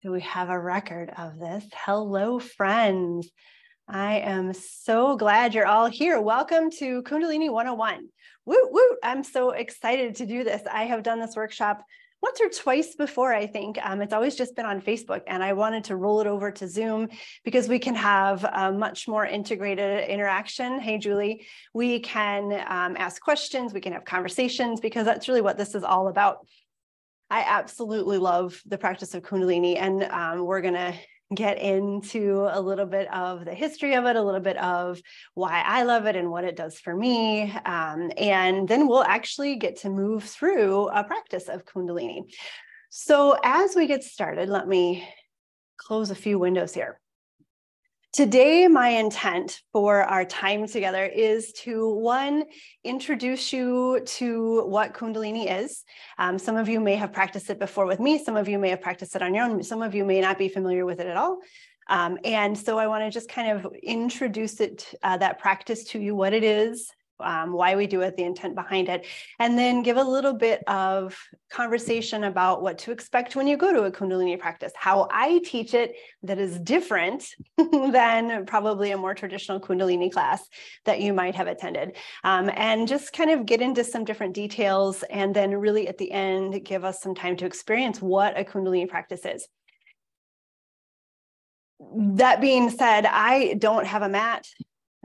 Do we have a record of this? Hello, friends. I am so glad you're all here. Welcome to Kundalini 101. Woo, woo. I'm so excited to do this. I have done this workshop once or twice before, I think. It's always just been on Facebook, and I wanted to roll it over to Zoom because we can have a much more integrated interaction. Hey, Julie, we can ask questions, we can have conversations, because that's really what this is all about. I absolutely love the practice of Kundalini, and we're going to get into a little bit of the history of it, a little bit of why I love it and what it does for me. And then we'll actually get to move through a practice of Kundalini. So as we get started, let me close a few windows here. Today, my intent for our time together is to, one, introduce you to what Kundalini is. Some of you may have practiced it before with me. Some of you may have practiced it on your own. Some of you may not be familiar with it at all. And so I want to just kind of introduce it, that practice to you, what it is, why we do it, the intent behind it, and then give a little bit of conversation about what to expect when you go to a Kundalini practice, how I teach it that is different than probably a more traditional Kundalini class that you might have attended, and just kind of get into some different details, and then really at the end, give us some time to experience what a Kundalini practice is. That being said, I don't have a mat.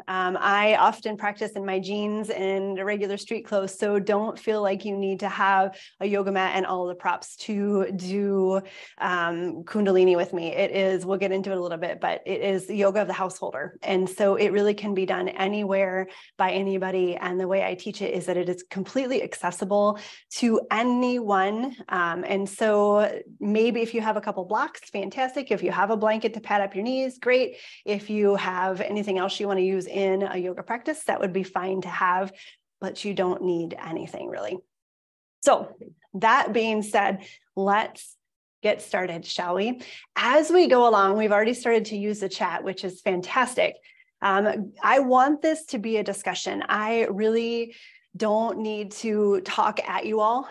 I often practice in my jeans and regular street clothes, so don't feel like you need to have a yoga mat and all the props to do Kundalini with me. It is, we'll get into it a little bit, but it is the yoga of the householder. And so it really can be done anywhere by anybody. And the way I teach it is that it is completely accessible to anyone. And so maybe if you have a couple blocks, fantastic. If you have a blanket to pad up your knees, great. If you have anything else you want to use in a yoga practice, that would be fine to have, but you don't need anything really. So that being said, let's get started, shall we? As we go along, we've already started to use the chat, which is fantastic. I want this to be a discussion. I really don't need to talk at you all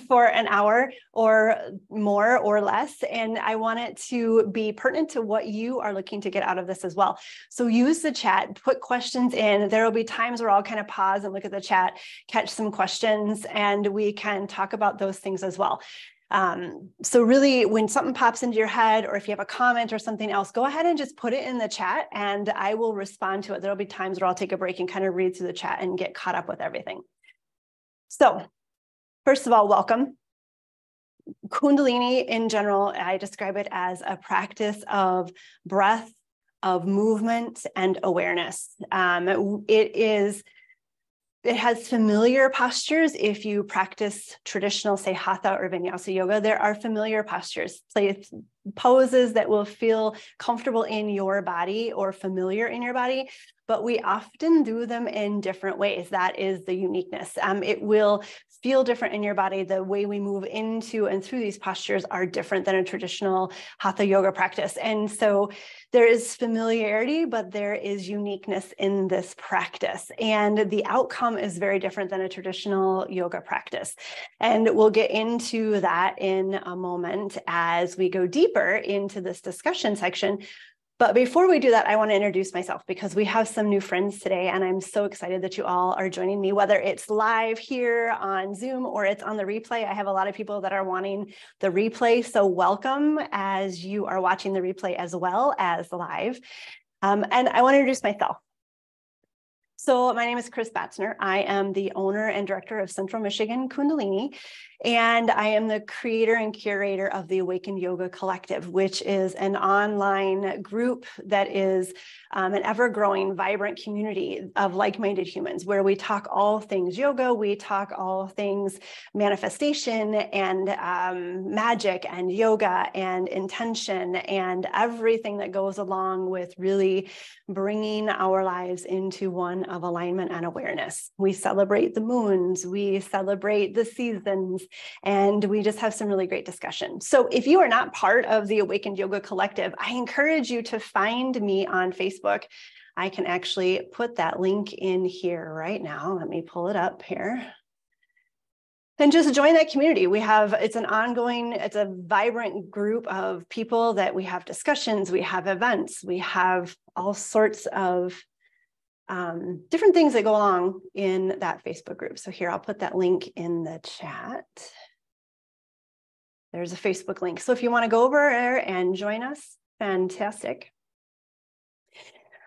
for an hour or more or less. And I want it to be pertinent to what you are looking to get out of this as well. So use the chat, put questions in. There will be times where I'll kind of pause and look at the chat, catch some questions, and we can talk about those things as well. So really, when something pops into your head, or if you have a comment or something else, go ahead and just put it in the chat and I will respond to it. There'll be times where I'll take a break and kind of read through the chat and get caught up with everything. So first of all, welcome. Kundalini in general, I describe it as a practice of breath, of movement, and awareness. It has familiar postures. If you practice traditional, say, hatha or vinyasa yoga, there are familiar postures, poses that will feel comfortable in your body or familiar in your body, but we often do them in different ways. That is the uniqueness. It will feel different in your body. The way we move into and through these postures are different than a traditional hatha yoga practice. And so there is familiarity, but there is uniqueness in this practice. And the outcome is very different than a traditional yoga practice. And we'll get into that in a moment as we go deeper into this discussion section. But before we do that, I want to introduce myself because we have some new friends today, and I'm so excited that you all are joining me, whether it's live here on Zoom or it's on the replay. I have a lot of people that are wanting the replay, so welcome as you are watching the replay as well as live. And I want to introduce myself. So my name is Chris Batzner. I am the owner and director of Central Michigan Kundalini, and I am the creator and curator of the Awakened Yoga Collective, which is an online group that is an ever-growing, vibrant community of like-minded humans where we talk all things yoga, we talk all things manifestation and magic and yoga and intention and everything that goes along with really bringing our lives into one of alignment and awareness. We celebrate the moons, we celebrate the seasons, and we just have some really great discussion. So if you are not part of the Awakened Yoga Collective, I encourage you to find me on Facebook. I can actually put that link in here right now. Let me pull it up here. And just join that community. It's a vibrant group of people that we have discussions, we have events, we have all sorts of different things that go along in that Facebook group. So here, I'll put that link in the chat. There's a Facebook link. So if you want to go over there and join us, fantastic.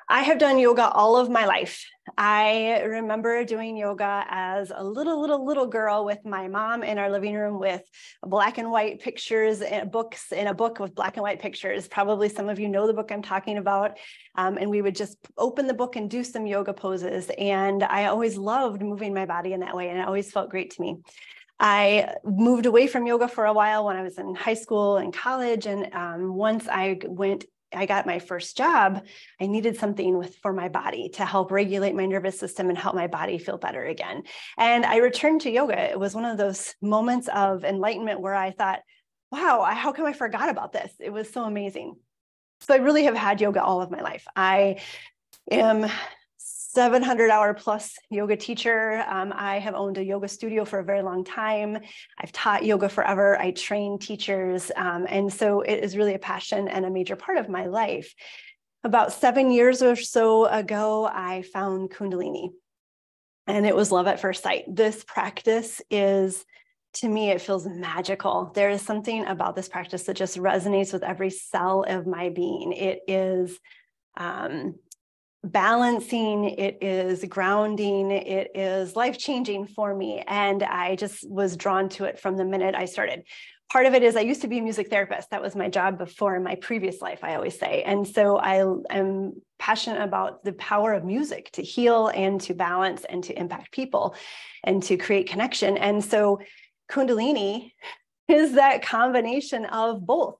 I have done yoga all of my life. I remember doing yoga as a little girl with my mom in our living room with black and white pictures and books in a book with black and white pictures. Probably some of you know the book I'm talking about. And we would just open the book and do some yoga poses. And I always loved moving my body in that way. And it always felt great to me. I moved away from yoga for a while when I was in high school and college. And once I got my first job, I needed something for my body to help regulate my nervous system and help my body feel better again. And I returned to yoga. It was one of those moments of enlightenment where I thought, wow, how come I forgot about this? It was so amazing. So I really have had yoga all of my life. I am 700-hour plus yoga teacher. I have owned a yoga studio for a very long time. I've taught yoga forever. I train teachers. And so it is really a passion and a major part of my life. About 7 years or so ago, I found Kundalini. And it was love at first sight. This practice is, to me, it feels magical. There is something about this practice that just resonates with every cell of my being. It is balancing, it is grounding, it is life-changing for me. And I just was drawn to it from the minute I started. Part of it is I used to be a music therapist. That was my job before in my previous life, I always say. And so I am passionate about the power of music to heal and to balance and to impact people and to create connection. And so Kundalini is that combination of both.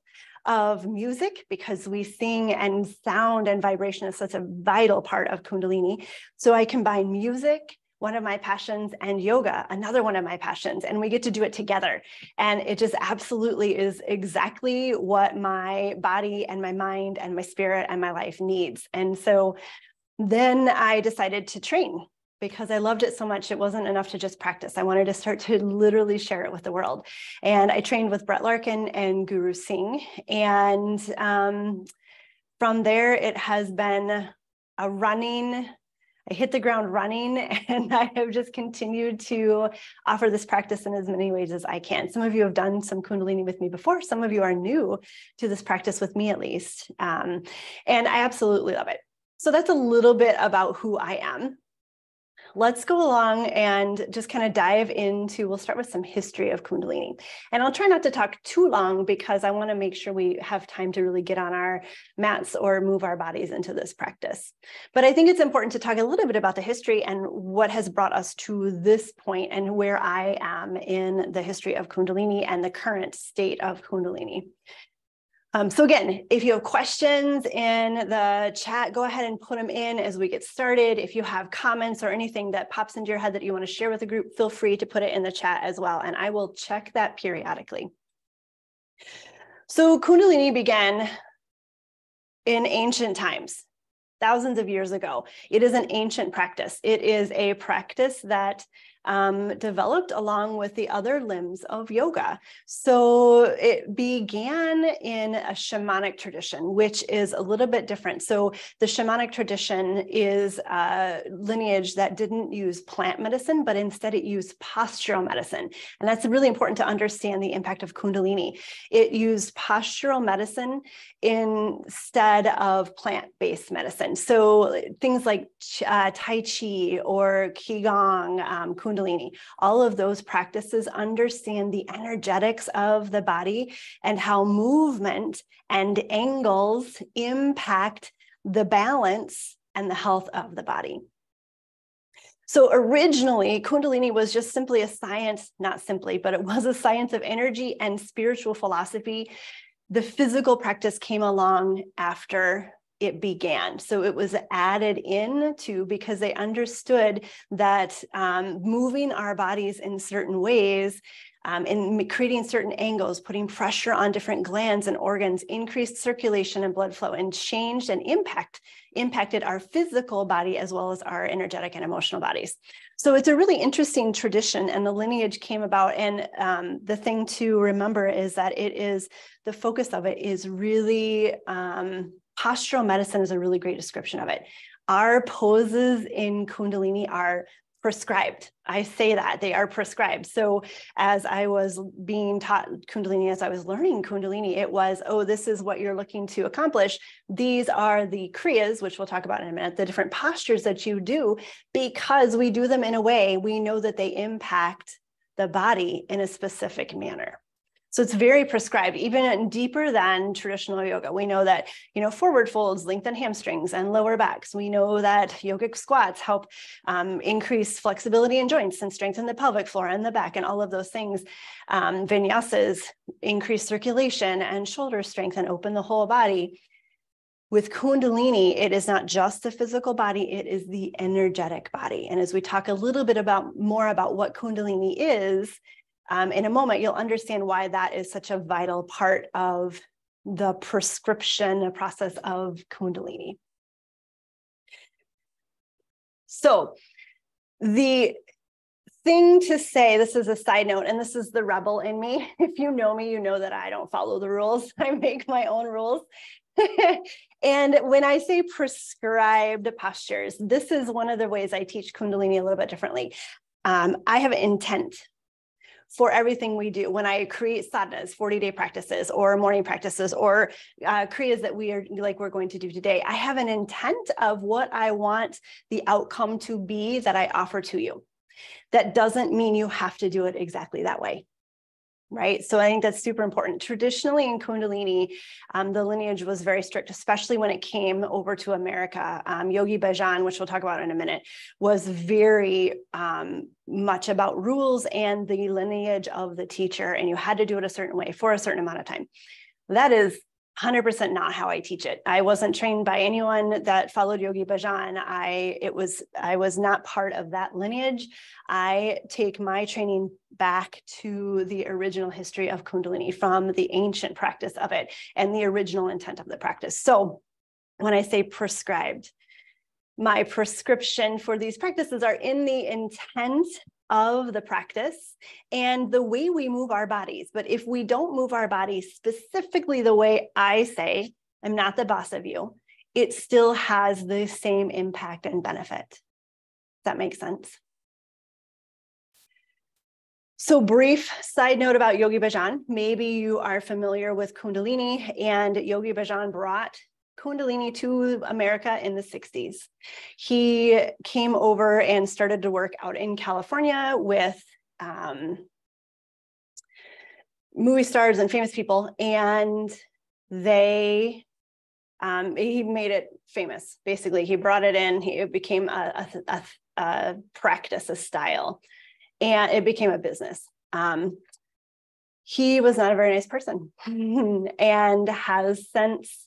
Of music, because we sing, and sound and vibration is such a vital part of Kundalini. So I combine music, one of my passions, and yoga, another one of my passions, and we get to do it together. And it just absolutely is exactly what my body and my mind and my spirit and my life needs. And so then I decided to train, because I loved it so much. It wasn't enough to just practice. I wanted to start to literally share it with the world. And I trained with Brett Larkin and Guru Singh. And from there, it has been I hit the ground running, and I have just continued to offer this practice in as many ways as I can. Some of you have done some Kundalini with me before. Some of you are new to this practice with me, at least. And I absolutely love it. So that's a little bit about who I am. Let's go along and just kind of dive into, we'll start with some history of Kundalini. And I'll try not to talk too long, because I want to make sure we have time to really get on our mats or move our bodies into this practice. But I think it's important to talk a little bit about the history and what has brought us to this point and where I am in the history of Kundalini and the current state of Kundalini. So again, if you have questions in the chat, go ahead and put them in as we get started. If you have comments or anything that pops into your head that you want to share with the group, feel free to put it in the chat as well, and I will check that periodically. So Kundalini began in ancient times, thousands of years ago. It is an ancient practice. It is a practice that developed along with the other limbs of yoga. So it began in a shamanic tradition, which is a little bit different. So the shamanic tradition is a lineage that didn't use plant medicine, but instead it used postural medicine. And that's really important to understand the impact of Kundalini. It used postural medicine instead of plant-based medicine. So things like Tai Chi or Qigong, Kundalini, all of those practices understand the energetics of the body and how movement and angles impact the balance and the health of the body. So originally, Kundalini was just simply a science, not simply, but it was a science of energy and spiritual philosophy. The physical practice came along after it began. So it was added into, because they understood that moving our bodies in certain ways in creating certain angles, putting pressure on different glands and organs, increased circulation and blood flow, and changed and impacted our physical body as well as our energetic and emotional bodies. So it's a really interesting tradition, and the lineage came about. And the thing to remember is that the focus of it is really, postural medicine is a really great description of it. Our poses in Kundalini are prescribed. I say that they are prescribed. So as I was being taught Kundalini, as I was learning Kundalini, it was, oh, this is what you're looking to accomplish. These are the Kriyas, which we'll talk about in a minute, the different postures that you do, because we do them in a way, we know that they impact the body in a specific manner. So it's very prescribed, even deeper than traditional yoga. We know that, forward folds lengthen hamstrings and lower backs. We know that yogic squats help increase flexibility in joints and strengthen the pelvic floor and the back and all of those things. Vinyasas increase circulation and shoulder strength and open the whole body. With Kundalini, it is not just the physical body, it is the energetic body. And as we talk a little bit more about what Kundalini is, in a moment, you'll understand why that is such a vital part of the prescription process of Kundalini. So the thing to say, this is a side note, and this is the rebel in me. If you know me, you know that I don't follow the rules. I make my own rules. And when I say prescribed postures, this is one of the ways I teach Kundalini a little bit differently. I have an intent for everything we do. When I create sadhanas, 40-day practices or morning practices or kriyas that we're going to do today, I have an intent of what I want the outcome to be that I offer to you. That doesn't mean you have to do it exactly that way. Right. So I think that's super important. Traditionally in Kundalini, the lineage was very strict, especially when it came over to America. Yogi Bhajan, which we'll talk about in a minute, was very much about rules and the lineage of the teacher. And you had to do it a certain way for a certain amount of time. That is 100% not how I teach it. I wasn't trained by anyone that followed Yogi Bhajan. I was not part of that lineage. I take my training back to the original history of Kundalini, from the ancient practice of it and the original intent of the practice. So when I say prescribed, my prescription for these practices are in the intent of the practice and the way we move our bodies. But if we don't move our bodies specifically the way I say, I'm not the boss of you, it still has the same impact and benefit. Does that make sense? So brief side note about Yogi Bhajan. Maybe you are familiar with Kundalini, and Yogi Bhajan brought Kundalini to America in the 60s. He came over and started to work out in California with movie stars and famous people, and he made it famous. Basically, he brought it in. It became a practice, a style, and it became a business. He was not a very nice person and has since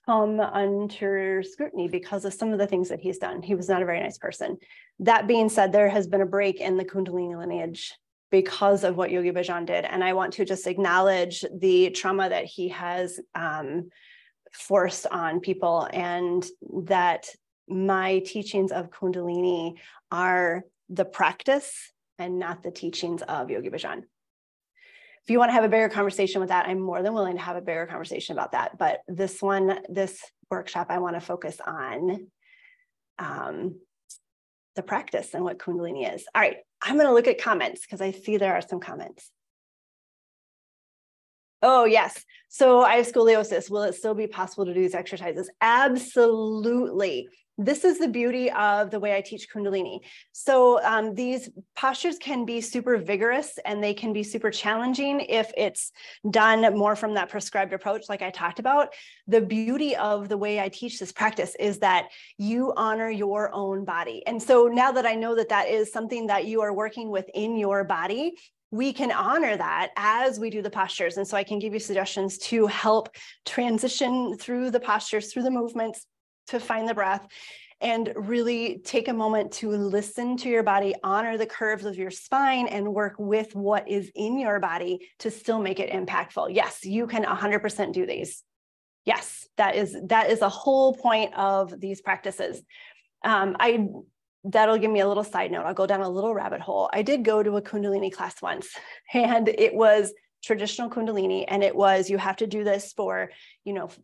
come under scrutiny because of some of the things that he's done. He was not a very nice person. That being said, there has been a break in the Kundalini lineage because of what Yogi Bhajan did. And I want to just acknowledge the trauma that he has forced on people, and that my teachings of Kundalini are the practice and not the teachings of Yogi Bhajan. If you want to have a bigger conversation with that, I'm more than willing to have a bigger conversation about that. But this workshop, I want to focus on the practice and what Kundalini is. All right, I'm going to look at comments because I see there are some comments. Oh, yes. So I have scoliosis. Will it still be possible to do these exercises? Absolutely. This is the beauty of the way I teach Kundalini. So these postures can be super vigorous and they can be super challenging if it's done more from that prescribed approach, like I talked about. The beauty of the way I teach this practice is that you honor your own body. And so now that I know that that is something that you are working with in your body, we can honor that as we do the postures. And so I can give you suggestions to help transition through the postures, through the movements, to find the breath. and really take a moment to listen to your body, honor the curves of your spine, and work with what is in your body to still make it impactful. Yes, you can 100% do these. Yes, that is the whole point of these practices. That'll give me a little side note. I'll go down a little rabbit hole. I did go to a Kundalini class once, and it was traditional Kundalini. And it was, you have to do this for,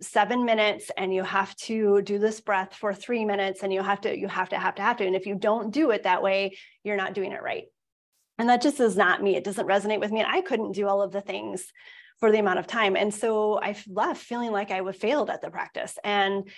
7 minutes, and you have to do this breath for 3 minutes, and you have to. And if you don't do it that way, you're not doing it right. And that just is not me. It doesn't resonate with me. And I couldn't do all of the things for the amount of time. And so I left feeling like I failed at the practice. And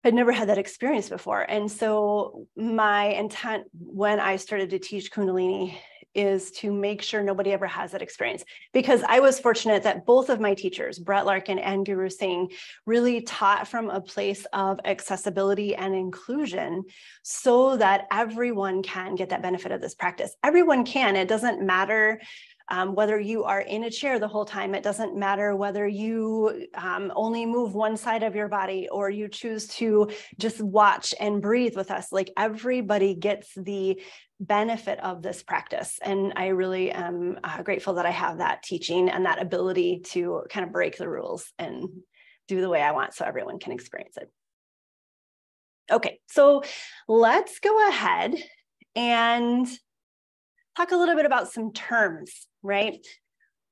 I'd never had that experience before. And so my intent when I started to teach Kundalini is to make sure nobody ever has that experience, because I was fortunate that both of my teachers, Brett Larkin and Guru Singh, really taught from a place of accessibility and inclusion so that everyone can get that benefit of this practice. Everyone can. It doesn't matter whether you are in a chair the whole time. It doesn't matter whether you only move one side of your body or you choose to just watch and breathe with us. Like, everybody gets the benefit of this practice. And I really am grateful that I have that teaching and that ability to kind of break the rules and do the way I want so everyone can experience it. Okay, so let's go ahead and talk a little bit about some terms, right?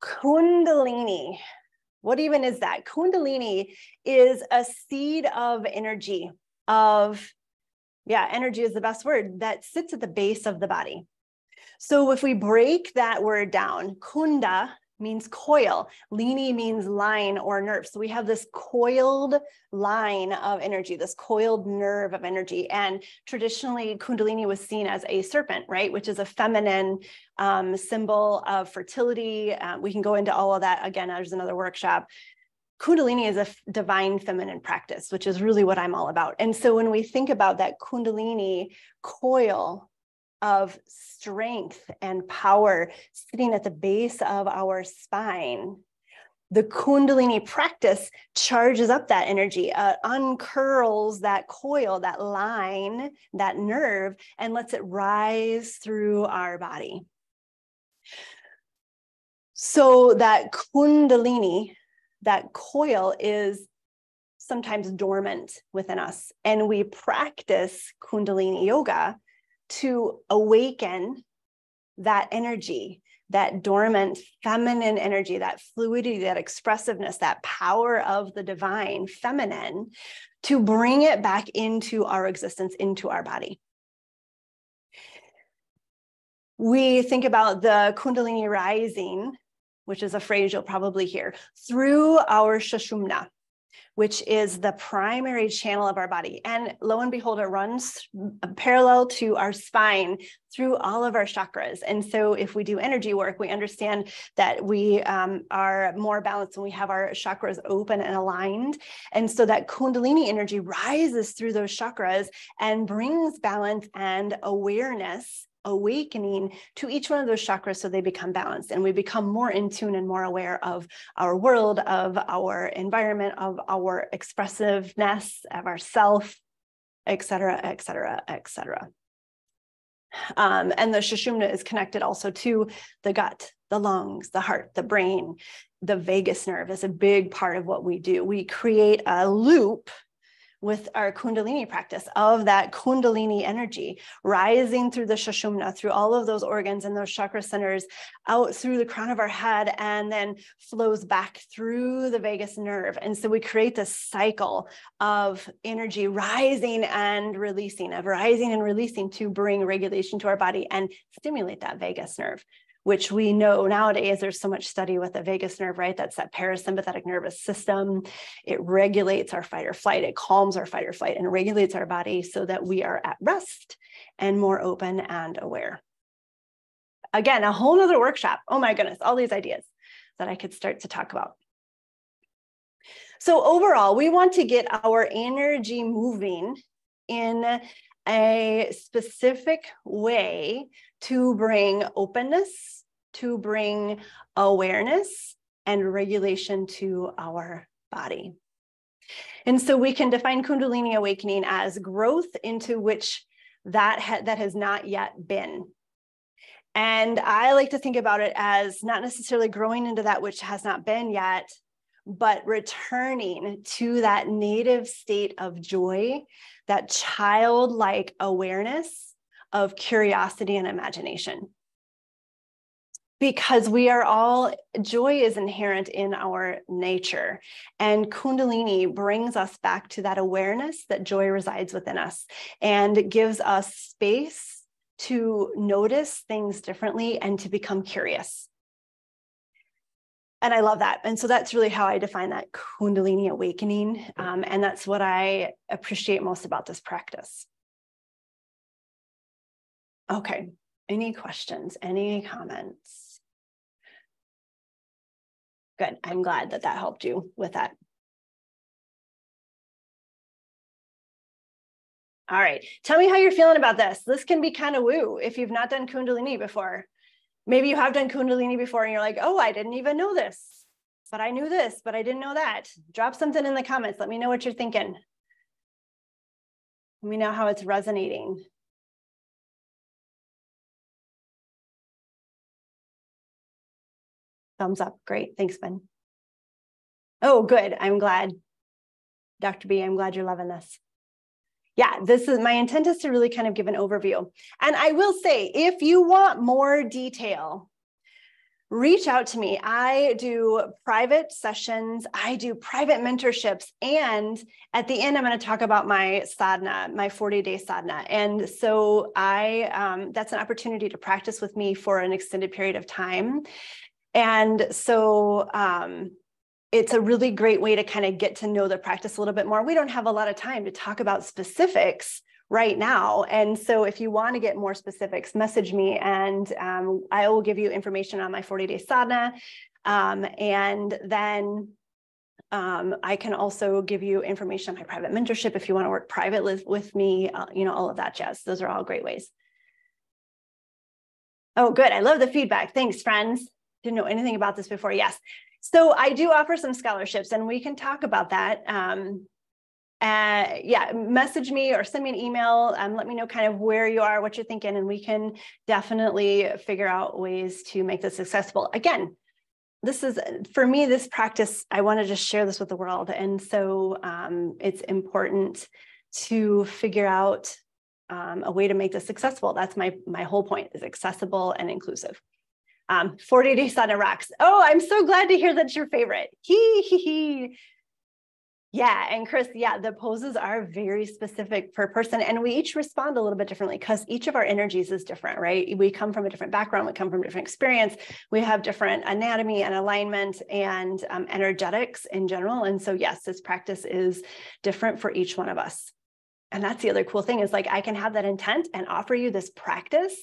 Kundalini. What even is that? Kundalini is a seed of energy, energy is the best word, that sits at the base of the body. So if we break that word down, kunda means coil, lini means line or nerve. So we have this coiled line of energy, this coiled nerve of energy. And traditionally, Kundalini was seen as a serpent, right? Which is a feminine symbol of fertility. We can go into all of that. Again, there's another workshop. Kundalini is a divine feminine practice, which is really what I'm all about. And so when we think about that Kundalini coil of strength and power sitting at the base of our spine, the Kundalini practice charges up that energy, uncurls that coil, that line, that nerve, and lets it rise through our body. So that Kundalini, that coil, is sometimes dormant within us. And we practice Kundalini yoga to awaken that energy, that dormant feminine energy, that fluidity, that expressiveness, that power of the divine feminine, to bring it back into our existence, into our body. We think about the Kundalini rising, which is a phrase you'll probably hear, through our Sushumna, which is the primary channel of our body. And lo and behold, it runs parallel to our spine through all of our chakras. And so if we do energy work, we understand that we are more balanced when we have our chakras open and aligned. And so that Kundalini energy rises through those chakras and brings balance and awareness, awakening to each one of those chakras so they become balanced, and we become more in tune and more aware of our world, of our environment, of our expressiveness, of ourself, et cetera, et cetera, et cetera. And the Sushumna is connected also to the gut, the lungs, the heart, the brain. The vagus nerve is a big part of what we do. We create a loop with our Kundalini practice of that Kundalini energy rising through the Sushumna, through all of those organs and those chakra centers, out through the crown of our head, and then flows back through the vagus nerve. And so we create this cycle of energy rising and releasing, to bring regulation to our body and stimulate that vagus nerve, which we know nowadays there's so much study with the vagus nerve, right? That's that parasympathetic nervous system. It regulates our fight or flight. It calms our fight or flight and regulates our body so that we are at rest and more open and aware. Again, a whole nother workshop. Oh my goodness, all these ideas that I could start to talk about. So overall, we want to get our energy moving in a specific way to bring openness, to bring awareness and regulation to our body. And so we can define Kundalini awakening as growth into which that has not yet been. And I like to think about it as not necessarily growing into that which has not been yet, but returning to that native state of joy, that childlike awareness of curiosity and imagination. Because we are all, joy is inherent in our nature. And Kundalini brings us back to that awareness that joy resides within us and gives us space to notice things differently and to become curious. And I love that. And so that's really how I define that Kundalini awakening. And that's what I appreciate most about this practice. Okay. Any questions? Any comments? Good. I'm glad that that helped you with that. All right. Tell me how you're feeling about this. This can be kind of woo if you've not done Kundalini before. Maybe you have done Kundalini before and you're like, oh, I didn't even know this, but I knew this, but I didn't know that. Drop something in the comments. Let me know what you're thinking. Let me know how it's resonating. Thumbs up. Great. Thanks, Ben. Oh, good. I'm glad. Dr. B, I'm glad you're loving this. Yeah, this is my intent is to really kind of give an overview. And I will say, if you want more detail, reach out to me. I do private sessions. I do private mentorships. And at the end, I'm going to talk about my sadhana, my 40-day sadhana. And so that's an opportunity to practice with me for an extended period of time. And so it's a really great way to kind of get to know the practice a little bit more. We don't have a lot of time to talk about specifics right now. And so if you want to get more specifics, message me and I will give you information on my 40-day sadhana. And then I can also give you information on my private mentorship if you want to work privately with me, all of that jazz. Those are all great ways. Oh, good. I love the feedback. Thanks, friends. Didn't know anything about this before. Yes. So I do offer some scholarships and we can talk about that. Yeah, message me or send me an email and let me know kind of where you are, what you're thinking, and we can definitely figure out ways to make this accessible. Again, this is, for me, this practice, I want to just share this with the world. And so it's important to figure out a way to make this accessible. That's my whole point, is accessible and inclusive. 40-day sadhana rocks. Oh, I'm so glad to hear that's your favorite. Yeah, and Chris, yeah, the poses are very specific per person, and we each respond a little bit differently because each of our energies is different, right? We come from a different background, we come from a different experience, we have different anatomy and alignment and energetics in general. And so yes, this practice is different for each one of us. And that's the other cool thing is like, I can have that intent and offer you this practice,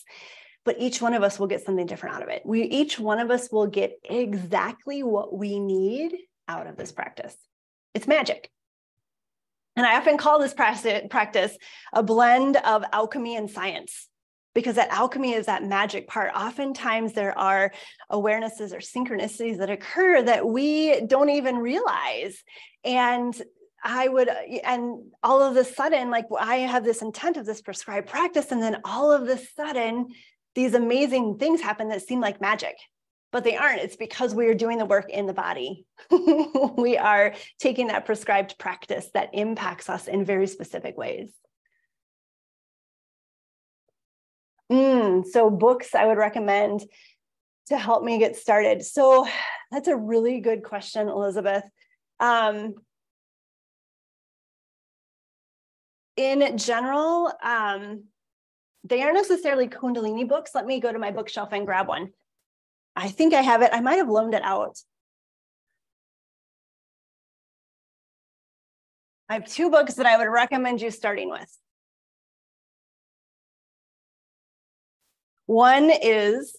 but each one of us will get something different out of it. Each one of us will get exactly what we need out of this practice. It's magic. And I often call this practice a blend of alchemy and science, because that alchemy is that magic part. Oftentimes there are awarenesses or synchronicities that occur that we don't even realize. And all of a sudden, like I have this intent of this prescribed practice, and then all of a sudden, these amazing things happen that seem like magic, but they aren't. It's because we are doing the work in the body. We are taking that prescribed practice that impacts us in very specific ways. So books I would recommend to help me get started. So that's a really good question, Elizabeth. In general, they aren't necessarily Kundalini books. Let me go to my bookshelf and grab one. I think I have it. I might have loaned it out. I have two books that I would recommend you starting with. One is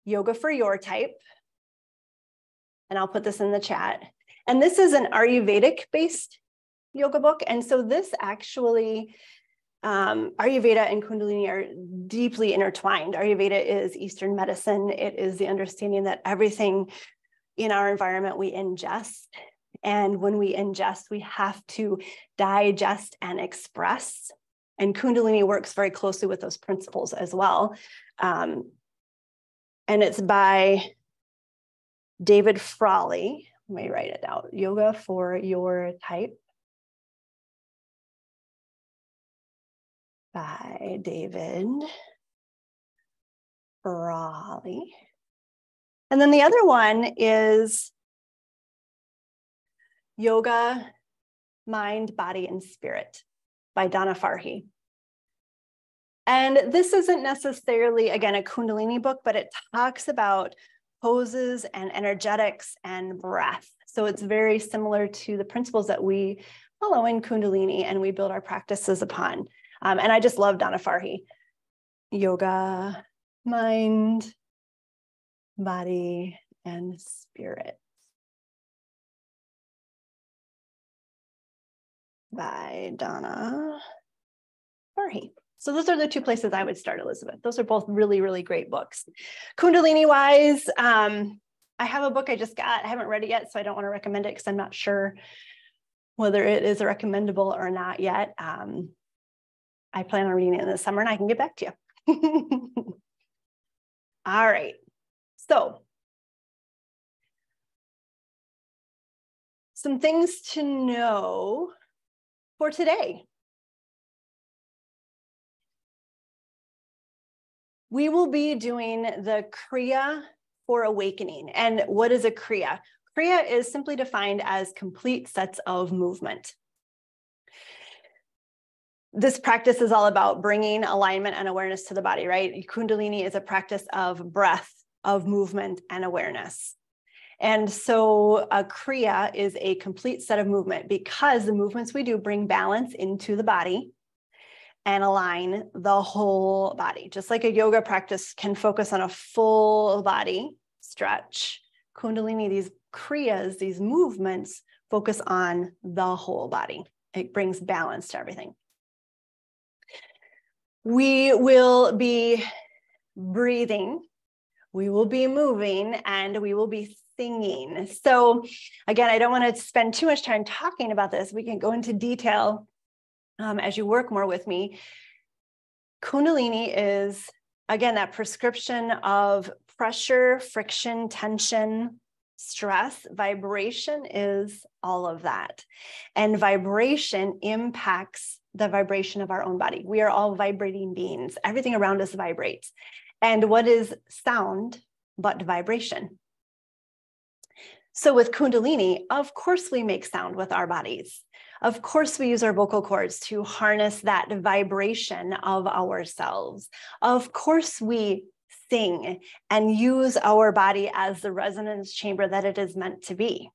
Yoga for Your Type, and I'll put this in the chat. And this is an Ayurvedic-based yoga book. And so this actually, Ayurveda and Kundalini are deeply intertwined. Ayurveda is Eastern medicine. It is the understanding that everything in our environment we ingest And when we ingest, we have to digest and express. And Kundalini works very closely with those principles as well. And it's by David Frawley. Let me write it out. Yoga for Your Type by David Frawley. And then the other one is Yoga, Mind, Body, and Spirit by Donna Farhi. And this isn't necessarily, again, a Kundalini book, but it talks about poses and energetics and breath. So it's very similar to the principles that we follow in Kundalini and we build our practices upon. And I just love Donna Farhi. Yoga, Mind, Body, and Spirit by Donna Farhi. So those are the two places I would start, Elizabeth. Those are both really, really great books. Kundalini wise, I have a book I just got. I haven't read it yet, so I don't want to recommend it because I'm not sure whether it is recommendable or not yet. I plan on reading it in the summer and I can get back to you. All right. So some things to know for today. We will be doing the Krya for awakening. And what is a Krya? Krya is simply defined as complete sets of movement. This practice is all about bringing alignment and awareness to the body, right? Kundalini is a practice of breath, of movement, and awareness. And so a Krya is a complete set of movement because the movements we do bring balance into the body and align the whole body. Just like a yoga practice can focus on a full body stretch, Kundalini, these Kriyas, these movements focus on the whole body. It brings balance to everything. We will be breathing, we will be moving, and we will be singing. So again, I don't want to spend too much time talking about this. We can go into detail as you work more with me. Kundalini is, again, that prescription of pressure, friction, tension, stress. Vibration is all of that. And vibration impacts the vibration of our own body. We are all vibrating beings. Everything around us vibrates. And what is sound but vibration? So with Kundalini, of course we make sound with our bodies. Of course we use our vocal cords to harness that vibration of ourselves. Of course we sing and use our body as the resonance chamber that it is meant to be.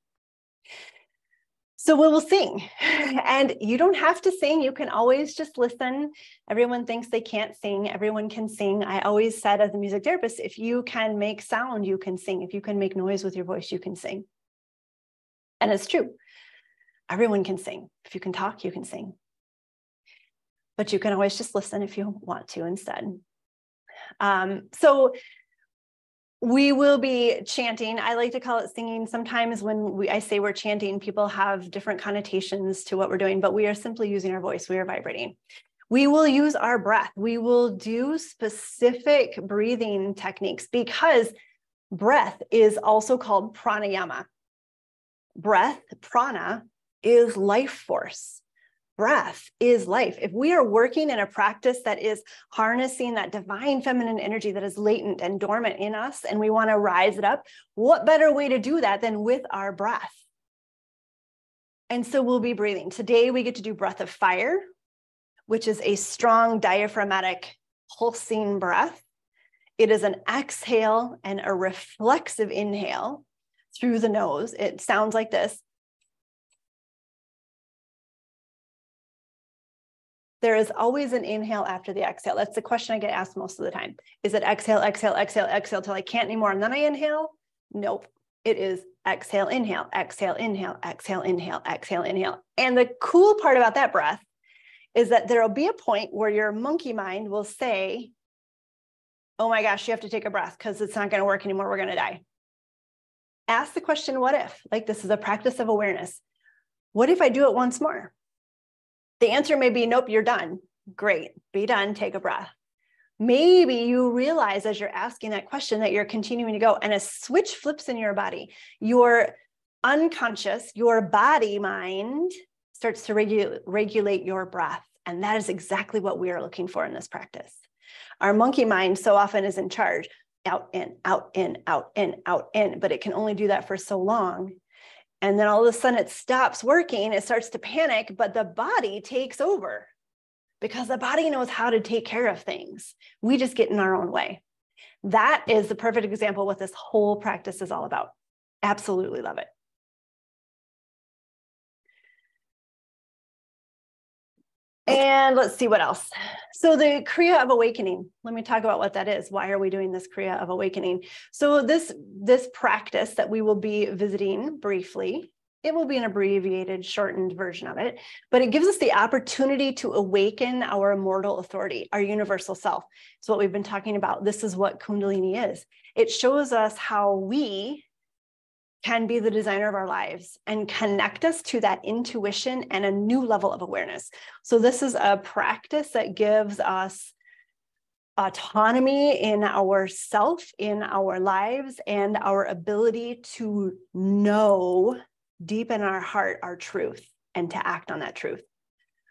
So we will sing, and you don't have to sing. You can always just listen. Everyone thinks they can't sing. Everyone can sing. I always said as a music therapist, if you can make sound, you can sing. If you can make noise with your voice, you can sing. And it's true. Everyone can sing. If you can talk, you can sing. But you can always just listen if you want to instead. So we will be chanting. I like to call it singing. Sometimes when I say we're chanting, people have different connotations to what we're doing, but we are simply using our voice. We are vibrating. We will use our breath. We will do specific breathing techniques because breath is also called pranayama. Breath, prana, is life force. Breath is life. If we are working in a practice that is harnessing that divine feminine energy that is latent and dormant in us, and we want to rise it up, what better way to do that than with our breath? And so we'll be breathing. Today we get to do breath of fire, which is a strong diaphragmatic pulsing breath. It is an exhale and a reflexive inhale through the nose. It sounds like this. There is always an inhale after the exhale. That's the question I get asked most of the time. Is it exhale, exhale, exhale, exhale till I can't anymore and then I inhale? Nope. It is exhale, inhale, exhale, inhale, exhale, inhale, exhale, inhale. And the cool part about that breath is that there'll be a point where your monkey mind will say, oh my gosh, you have to take a breath because it's not going to work anymore. We're going to die. Ask the question, what if? Like, this is a practice of awareness. What if I do it once more? The answer may be, nope, you're done. Great, be done, take a breath. Maybe you realize as you're asking that question that you're continuing to go, and a switch flips in your body. Your unconscious, your body mind starts to regulate your breath. And that is exactly what we are looking for in this practice. Our monkey mind so often is in charge. Out, in, out, in, out, in, out, in. But it can only do that for so long. And then all of a sudden it stops working. It starts to panic, but the body takes over because the body knows how to take care of things. We just get in our own way. That is the perfect example of what this whole practice is all about. Absolutely love it. And let's see what else. So the Krya of awakening, let me talk about what that is. Why are we doing this Krya of awakening? So this practice that we will be visiting briefly, it will be an abbreviated, shortened version of it, but it gives us the opportunity to awaken our immortal authority, our universal self. It's what we've been talking about. This is what Kundalini is. It shows us how we can be the designer of our lives and connect us to that intuition and a new level of awareness. So this is a practice that gives us autonomy in our self, in our lives, and our ability to know deep in our heart our truth and to act on that truth.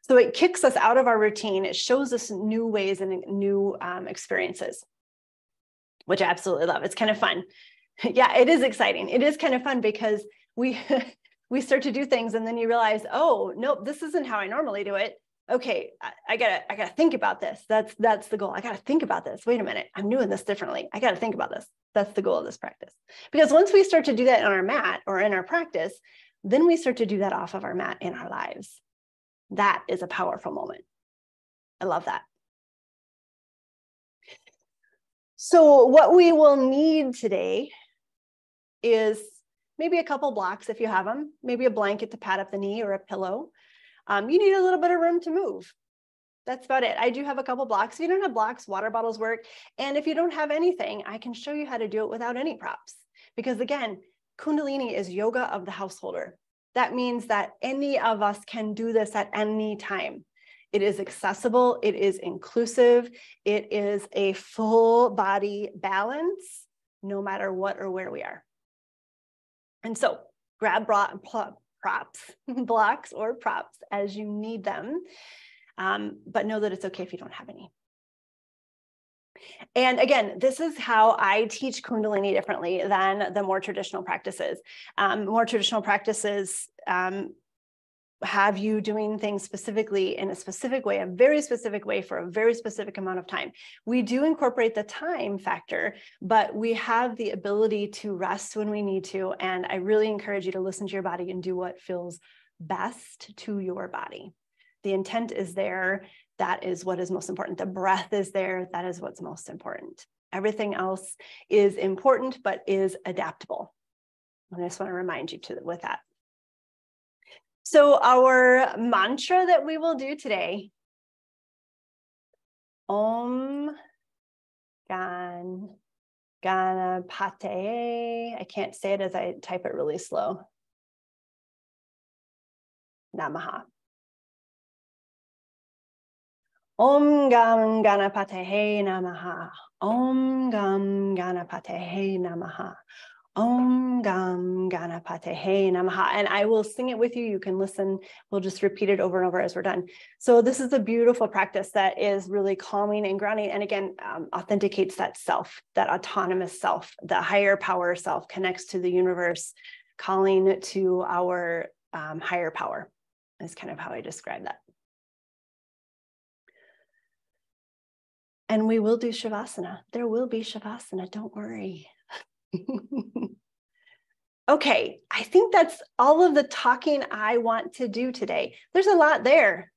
So it kicks us out of our routine. It shows us new ways and new experiences, which I absolutely love. It's kind of fun. Yeah, it is exciting. It is kind of fun because we start to do things and then you realize, oh, nope, this isn't how I normally do it. Okay, I gotta think about this. That's the goal. I gotta think about this. Wait a minute, I'm doing this differently. I gotta think about this. That's the goal of this practice. Because once we start to do that on our mat or in our practice, then we start to do that off of our mat in our lives. That is a powerful moment. I love that. So what we will need today is maybe a couple blocks if you have them, maybe a blanket to pad up the knee or a pillow. You need a little bit of room to move. That's about it. I do have a couple blocks. If you don't have blocks, water bottles work. And if you don't have anything, I can show you how to do it without any props. Because again, Kundalini is yoga of the householder. That means that any of us can do this at any time. It is accessible. It is inclusive. It is a full body balance, no matter what or where we are. And so grab props, blocks or props as you need them, but know that it's okay if you don't have any. And again, this is how I teach Kundalini differently than the more traditional practices. More traditional practices have you doing things specifically in a specific way, a very specific way for a very specific amount of time. We do incorporate the time factor, but we have the ability to rest when we need to. And I really encourage you to listen to your body and do what feels best to your body. The intent is there. That is what is most important. The breath is there. That is what's most important. Everything else is important, but is adaptable. And I just want to remind you with that. So our mantra that we will do today, Om Ganapate. I can't say it as I type it really slow. Namaha. Om Gam Ganapate Namaha. Om Gam Ganapate Namaha. Om Gam Ganapate Namaha. And I will sing it with you. You can listen. We'll just repeat it over and over as we're done. So this is a beautiful practice that is really calming and grounding. And again, authenticates that self, that autonomous self, the higher power self, connects to the universe, calling to our higher power. Is kind of how I describe that. And we will do Shavasana. There will be Shavasana. Don't worry. Okay, I think that's all of the talking I want to do today. There's a lot there.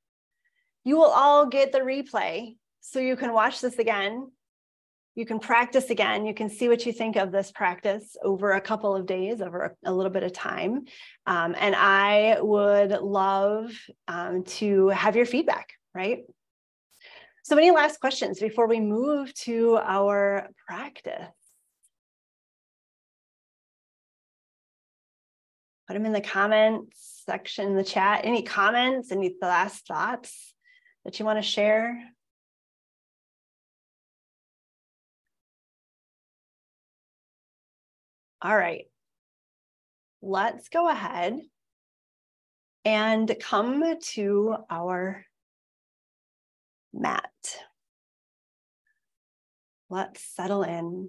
You will all get the replay, so you can watch this again. You can practice again. You can see what you think of this practice over a couple of days, over a little bit of time. And I would love to have your feedback, right? So any last questions before we move to our practice? Put them in the comments section in the chat. Any comments, any last thoughts that you want to share? All right. Let's go ahead and come to our mat. Let's settle in.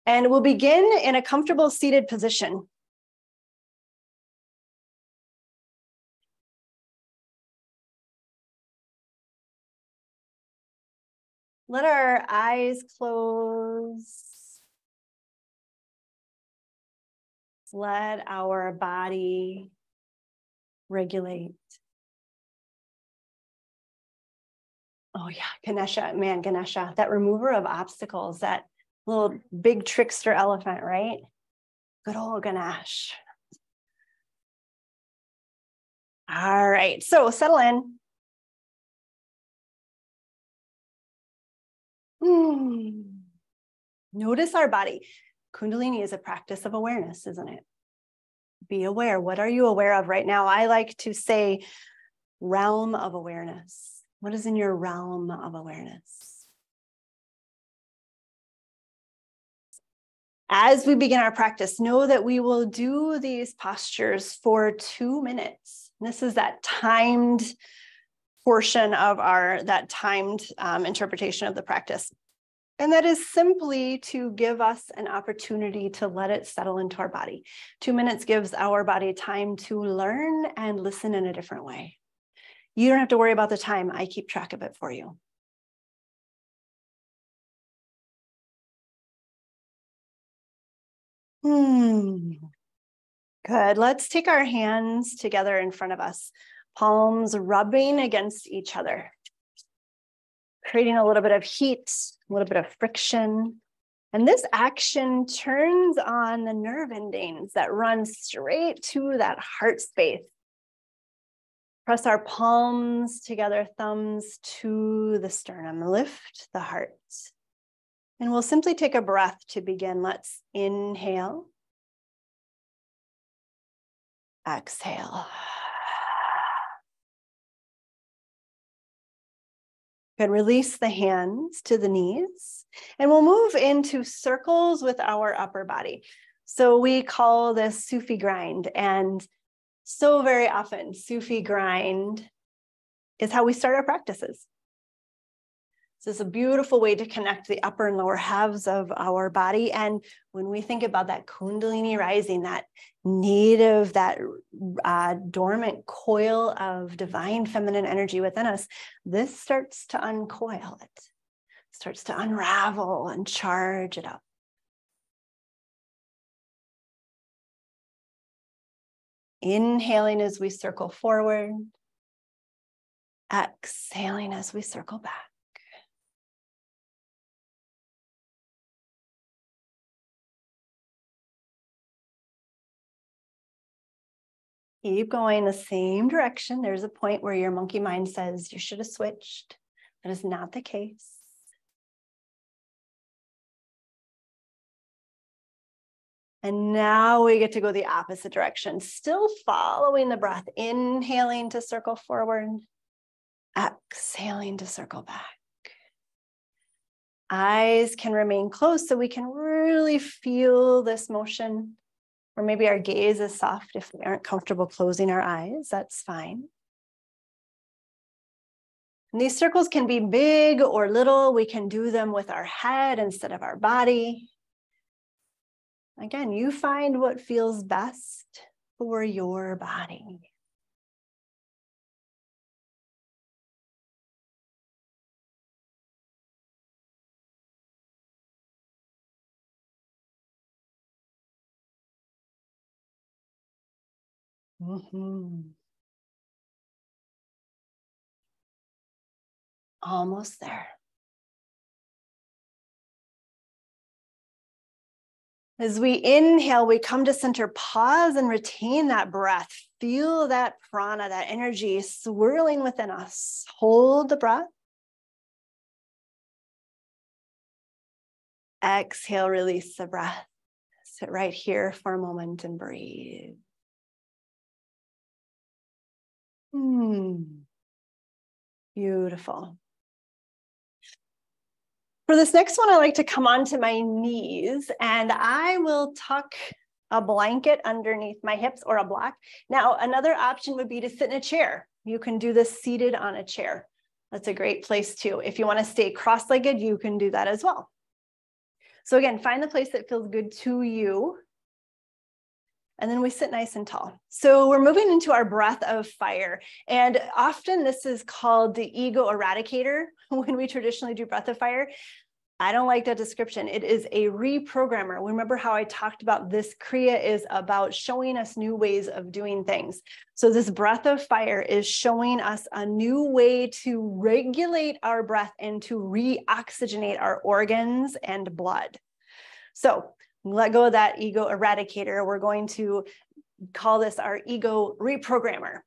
And we'll begin in a comfortable seated position. Let our eyes close. Let our body regulate. Oh yeah, Ganesha, man, Ganesha, that remover of obstacles, that little big trickster elephant, right? Good old Ganesh. All right, so settle in. Notice our body. Kundalini is a practice of awareness, isn't it? Be aware. What are you aware of right now? I like to say realm of awareness. What is in your realm of awareness? As we begin our practice, know that we will do these postures for 2 minutes. This is that timed portion of that timed interpretation of the practice. And that is simply to give us an opportunity to let it settle into our body. 2 minutes gives our body time to learn and listen in a different way. You don't have to worry about the time. I keep track of it for you. Good. Let's take our hands together in front of us, palms rubbing against each other, creating a little bit of heat, a little bit of friction. And this action turns on the nerve endings that run straight to that heart space. Press our palms together, thumbs to the sternum, lift the heart. And we'll simply take a breath to begin. Let's inhale. Exhale. Good. Release the hands to the knees. And we'll move into circles with our upper body. So we call this Sufi grind. And so very often, Sufi grind is how we start our practices. So it's a beautiful way to connect the upper and lower halves of our body. And when we think about that Kundalini rising, that native, that dormant coil of divine feminine energy within us, this starts to uncoil it, starts to unravel and charge it up. Inhaling as we circle forward. Exhaling as we circle back. Keep going the same direction. There's a point where your monkey mind says you should have switched. That is not the case. And now we get to go the opposite direction, still following the breath, inhaling to circle forward, exhaling to circle back. Eyes can remain closed so we can really feel this motion. Or maybe our gaze is soft if we aren't comfortable closing our eyes, that's fine. And these circles can be big or little. We can do them with our head instead of our body. Again, you find what feels best for your body. Almost there. As we inhale, we come to center, pause and retain that breath. Feel that prana, that energy swirling within us. Hold the breath. Exhale, release the breath. Sit right here for a moment and breathe. Beautiful. For this next one, I like to come onto my knees and I will tuck a blanket underneath my hips or a block. Now, another option would be to sit in a chair. You can do this seated on a chair. That's a great place too. If you want to stay cross-legged, you can do that as well. So again, find the place that feels good to you. And then we sit nice and tall. So we're moving into our breath of fire. And often this is called the ego eradicator when we traditionally do breath of fire. I don't like that description. It is a reprogrammer. Remember how I talked about this Krya is about showing us new ways of doing things. So this breath of fire is showing us a new way to regulate our breath and to reoxygenate our organs and blood. So let go of that ego eradicator. We're going to call this our ego reprogrammer.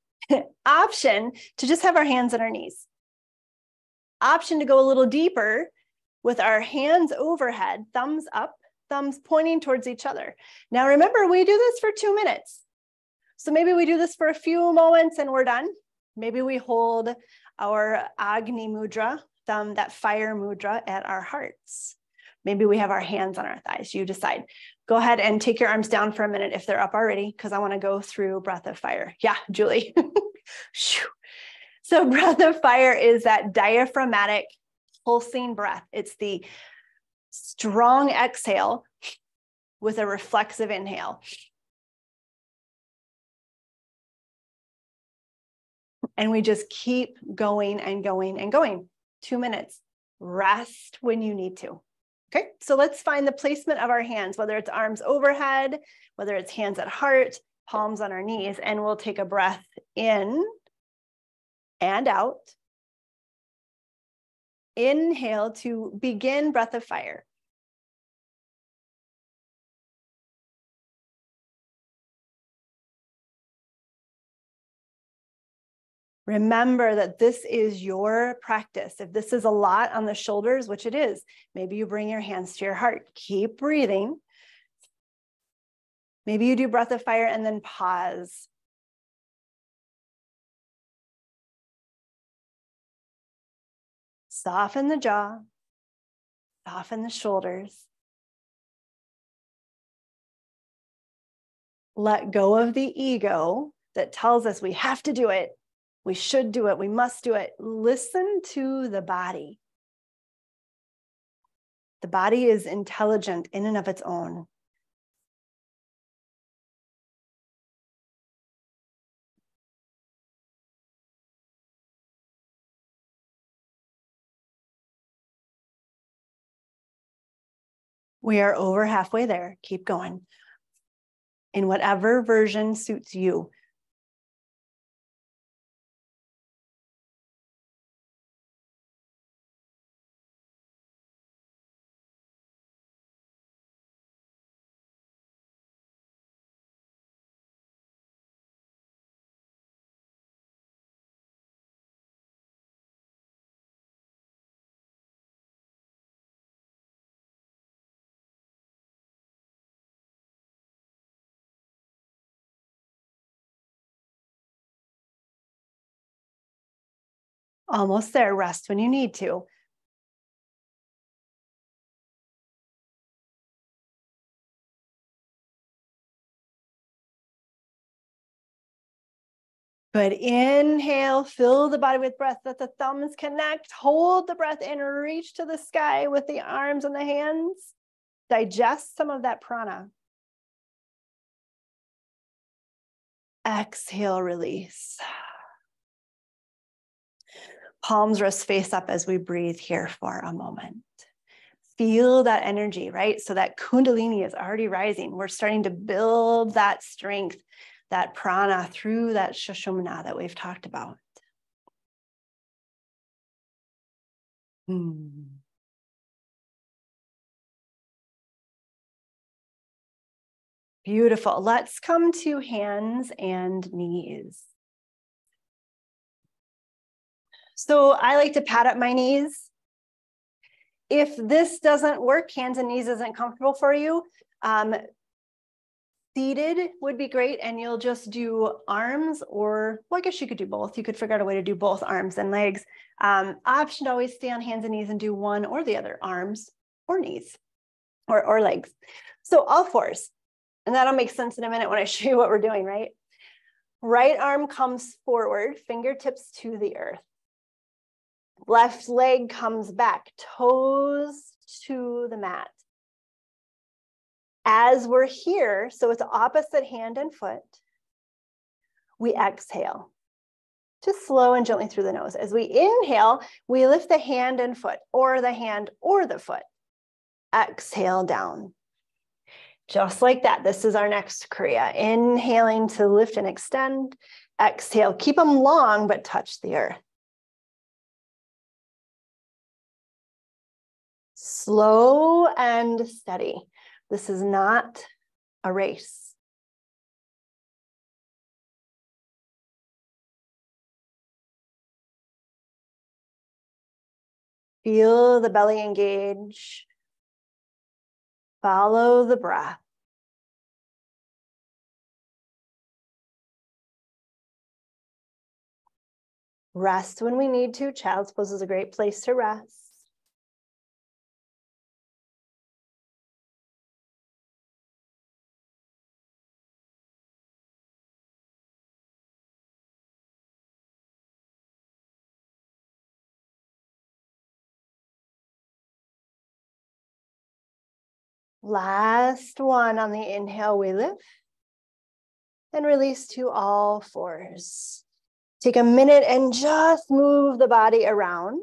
Option to just have our hands on our knees. Option to go a little deeper with our hands overhead, thumbs up, thumbs pointing towards each other. Now remember, we do this for 2 minutes. So maybe we do this for a few moments and we're done. Maybe we hold our Agni mudra, that fire mudra at our hearts. Maybe we have our hands on our thighs. You decide. Go ahead and take your arms down for a minute if they're up already, because I want to go through breath of fire. Yeah, Julie. So breath of fire is that diaphragmatic pulsing breath. It's the strong exhale with a reflexive inhale. And we just keep going and going and going. 2 minutes. Rest when you need to. Okay, so let's find the placement of our hands, whether it's arms overhead, whether it's hands at heart, palms on our knees, and we'll take a breath in and out. Inhale to begin breath of fire. Remember that this is your practice. If this is a lot on the shoulders, which it is, maybe you bring your hands to your heart. Keep breathing. Maybe you do breath of fire and then pause. Soften the jaw. Soften the shoulders. Let go of the ego that tells us we have to do it. We should do it. We must do it. Listen to the body. The body is intelligent in and of its own. We are over halfway there. Keep going. In whatever version suits you. Almost there. Rest when you need to. Good. Inhale, fill the body with breath. Let the thumbs connect. Hold the breath and reach to the sky with the arms and the hands. Digest some of that prana. Exhale, release. Palms rest face up as we breathe here for a moment. Feel that energy, right? So that Kundalini is already rising. We're starting to build that strength, that prana through that Sushumna that we've talked about. Beautiful. Let's come to hands and knees. So I like to pat up my knees. If this doesn't work, hands and knees isn't comfortable for you, Seated would be great, and you'll just do arms, or, well, I guess you could do both. You could figure out a way to do both arms and legs. Option to always stay on hands and knees and do one or the other, arms or knees or legs. So all fours, and that'll make sense in a minute when I show you what we're doing, right? Right arm comes forward, fingertips to the earth. Left leg comes back, toes to the mat. As we're here, so it's opposite hand and foot, we exhale, just slow and gently through the nose. As we inhale, we lift the hand and foot, or the hand or the foot. Exhale down. Just like that. This is our next Kriya. Inhaling to lift and extend. Exhale, keep them long, but touch the earth. Slow and steady. This is not a race. Feel the belly engage. Follow the breath. Rest when we need to. Child's pose is a great place to rest. Last one. On the inhale, we lift and release to all fours. Take a minute and just move the body around.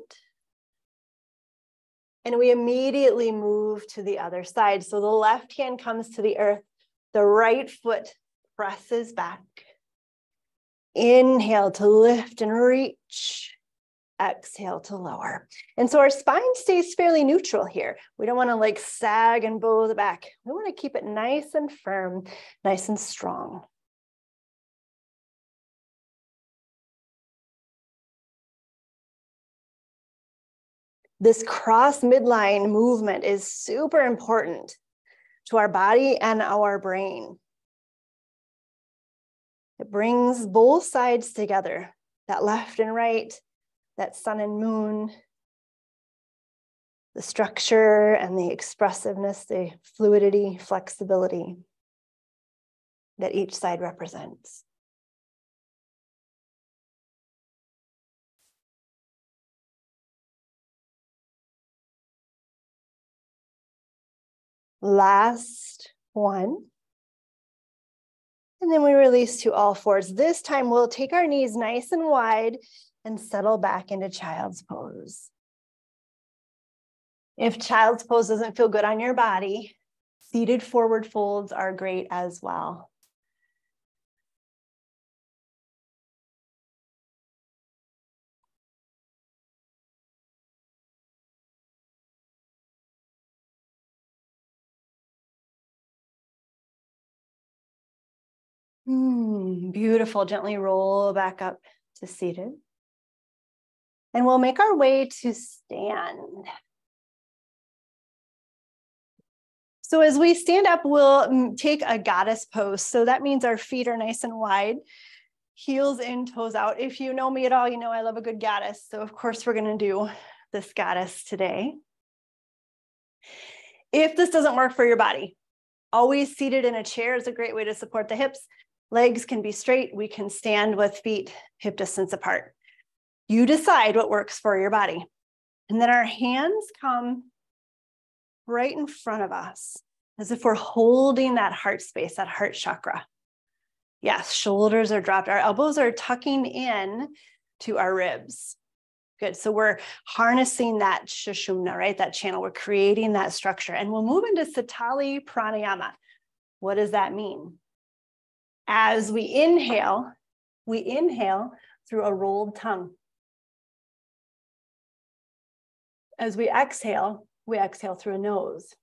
And we immediately move to the other side. So the left hand comes to the earth, the right foot presses back. Inhale to lift and reach. Exhale to lower. And so our spine stays fairly neutral here. We don't want to like sag and bow the back. We want to keep it nice and firm, nice and strong. This cross midline movement is super important to our body and our brain. It brings both sides together, that left and right, that sun and moon, the structure and the expressiveness, the fluidity, flexibility that each side represents. Last one. And then we release to all fours. This time we'll take our knees nice and wide and settle back into child's pose. If child's pose doesn't feel good on your body, seated forward folds are great as well. Beautiful. Gently roll back up to seated. And we'll make our way to stand. So as we stand up, we'll take a goddess pose. So that means our feet are nice and wide, heels in, toes out. If you know me at all, you know I love a good goddess. So of course we're going to do this goddess today. If this doesn't work for your body, always seated in a chair is a great way to support the hips. Legs can be straight. We can stand with feet hip distance apart. You decide what works for your body. And then our hands come right in front of us, as if we're holding that heart space, that heart chakra. Yes, shoulders are dropped. Our elbows are tucking in to our ribs. Good. So we're harnessing that Sushumna, right? That channel. We're creating that structure. And we'll move into Satali Pranayama. What does that mean? As we inhale through a rolled tongue. As we exhale through a nose.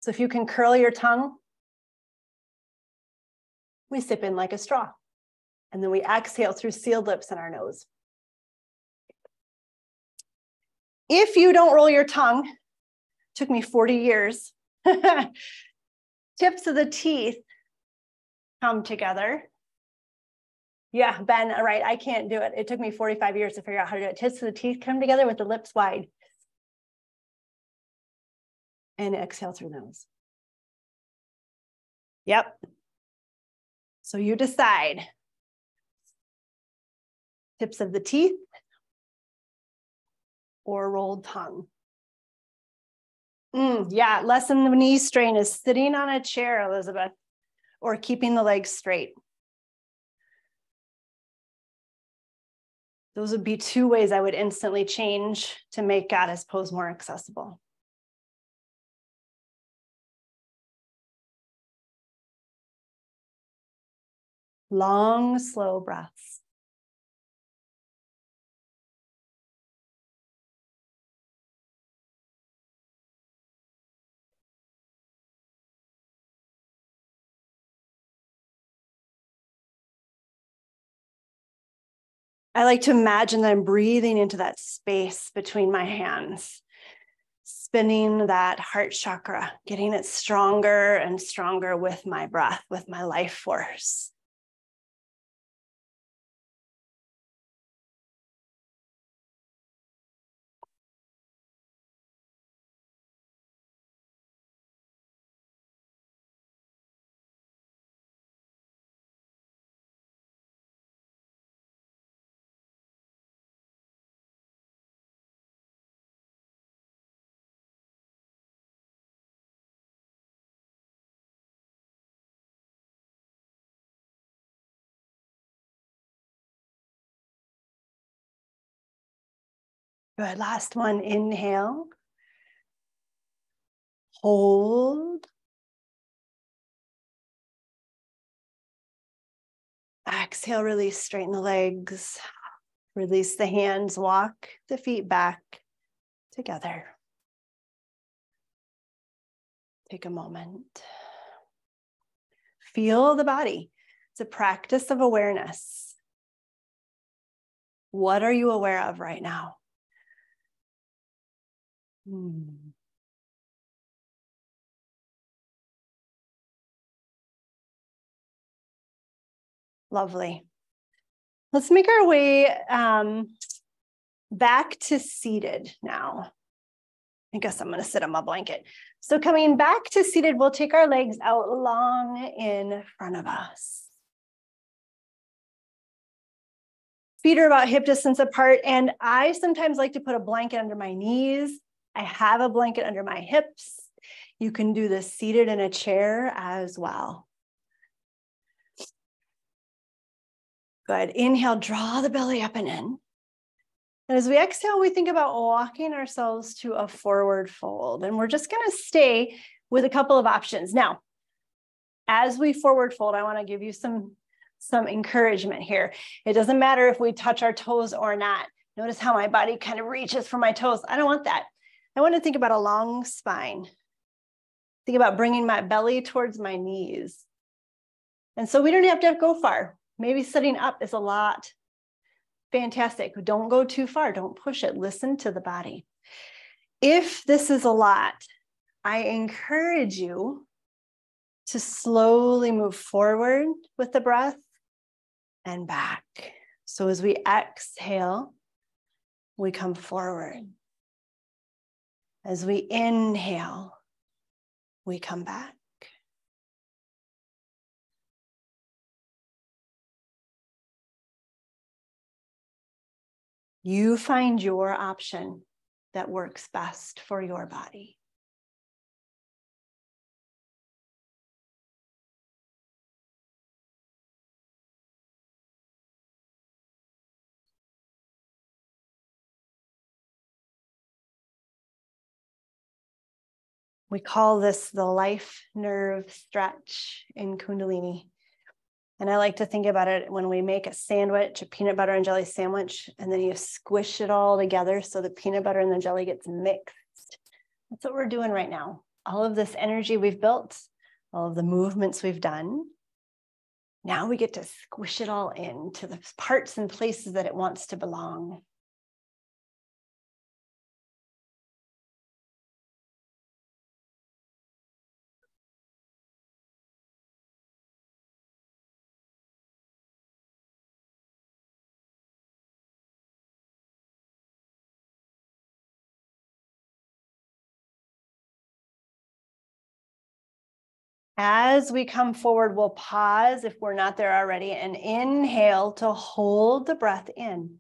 So if you can curl your tongue, we sip in like a straw. And then we exhale through sealed lips and our nose. If you don't roll your tongue, took me 40 years, tips of the teeth come together. Yeah, Ben, right. I can't do it. It took me 45 years to figure out how to do it. Tips of the teeth come together with the lips wide. And exhale through the nose. Yep. So you decide. Tips of the teeth or rolled tongue. Yeah, lessen the knee strain is sitting on a chair, Elizabeth, or keeping the legs straight. Those would be two ways I would instantly change to make goddess pose more accessible. Long, slow breaths. I like to imagine that I'm breathing into that space between my hands, spinning that heart chakra, getting it stronger and stronger with my breath, with my life force. Good. Last one. Inhale. Hold. Exhale, release, straighten the legs. Release the hands, walk the feet back together. Take a moment. Feel the body. It's a practice of awareness. What are you aware of right now? Lovely. Let's make our way back to seated now. I guess I'm going to sit on my blanket. So coming back to seated, we'll take our legs out long in front of us. Feet are about hip distance apart, and I sometimes like to put a blanket under my knees. I have a blanket under my hips. You can do this seated in a chair as well. Good. Inhale, draw the belly up and in. And as we exhale, we think about walking ourselves to a forward fold. And we're just going to stay with a couple of options. Now, as we forward fold, I want to give you some encouragement here. It doesn't matter if we touch our toes or not. Notice how my body kind of reaches for my toes. I don't want that. I want to think about a long spine. Think about bringing my belly towards my knees. And so we don't have to go far. Maybe sitting up is a lot. Fantastic. Don't go too far. Don't push it. Listen to the body. If this is a lot, I encourage you to slowly move forward with the breath and back. So as we exhale, we come forward. As we inhale, we come back. You find your option that works best for your body. We call this the life nerve stretch in Kundalini. And I like to think about it when we make a sandwich, a peanut butter and jelly sandwich, and then you squish it all together so the peanut butter and the jelly gets mixed. That's what we're doing right now. All of this energy we've built, all of the movements we've done, now we get to squish it all into the parts and places that it wants to belong. As we come forward, we'll pause if we're not there already and inhale to hold the breath in.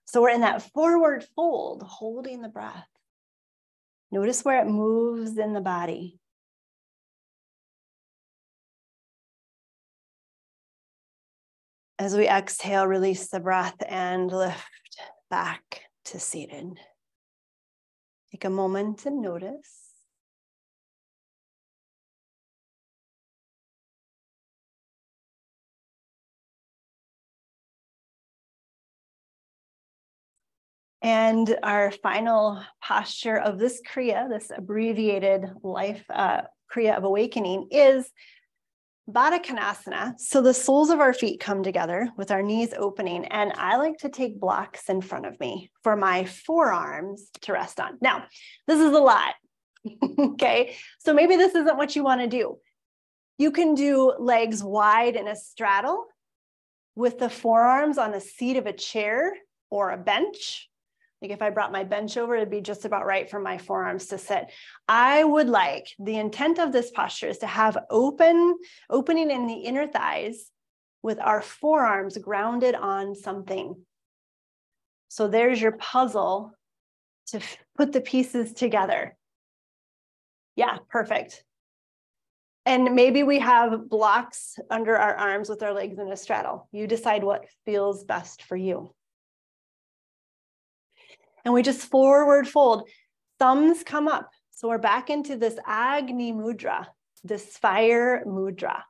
So we're in that forward fold, holding the breath. Notice where it moves in the body. As we exhale, release the breath and lift back to seated. Take a moment and notice. And our final posture of this Kriya, this abbreviated life Kriya of awakening, is Baddha Konasana. So the soles of our feet come together with our knees opening, and I like to take blocks in front of me for my forearms to rest on. Now, this is a lot, okay? So maybe this isn't what you want to do. You can do legs wide in a straddle with the forearms on the seat of a chair or a bench. Like if I brought my bench over, it'd be just about right for my forearms to sit. I would like, the intent of this posture is to have opening in the inner thighs with our forearms grounded on something. So there's your puzzle to put the pieces together. Yeah, perfect. And maybe we have blocks under our arms with our legs in a straddle. You decide what feels best for you. And we just forward fold, thumbs come up. So we're back into this Agni Mudra, this fire mudra.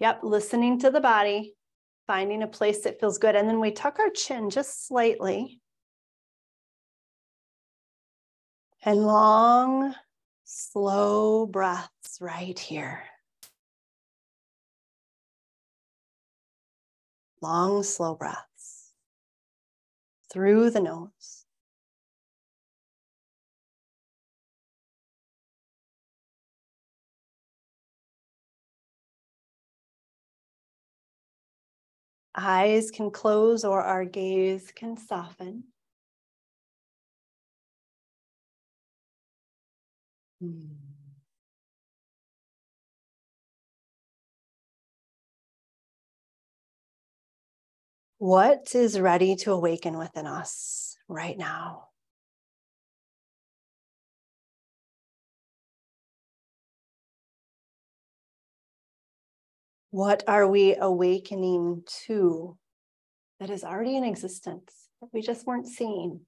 Yep, listening to the body, finding a place that feels good. And then we tuck our chin just slightly. And long, slow breaths right here. Long, slow breaths through the nose. Eyes can close or our gaze can soften. What is ready to awaken within us right now? What are we awakening to that is already in existence that we just weren't seeing?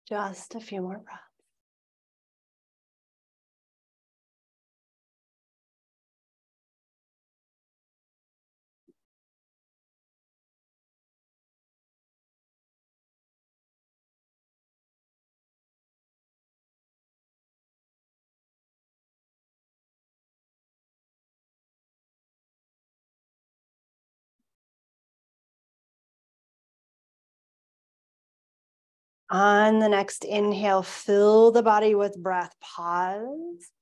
Just a few more breaths. On the next inhale, fill the body with breath. Pause.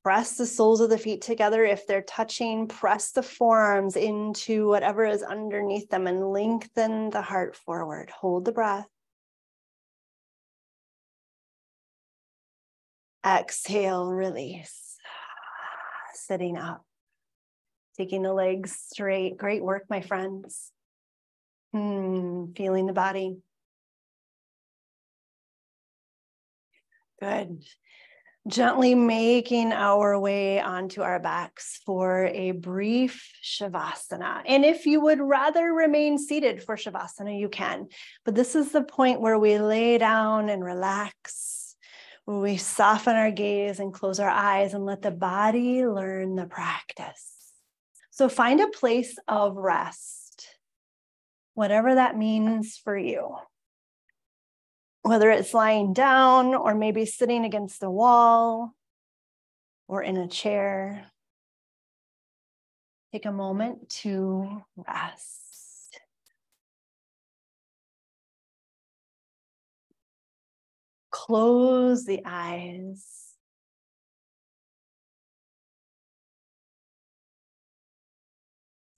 Press the soles of the feet together. If they're touching, press the forearms into whatever is underneath them and lengthen the heart forward. Hold the breath. Exhale, release. Sitting up. Taking the legs straight. Great work, my friends. Feeling the body. Good. Gently making our way onto our backs for a brief Shavasana. And if you would rather remain seated for Shavasana, you can. But this is the point where we lay down and relax, where we soften our gaze and close our eyes and let the body learn the practice. So find a place of rest, whatever that means for you. Whether it's lying down or maybe sitting against the wall or in a chair. Take a moment to rest. Close the eyes.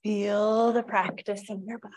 Feel the practice in your body.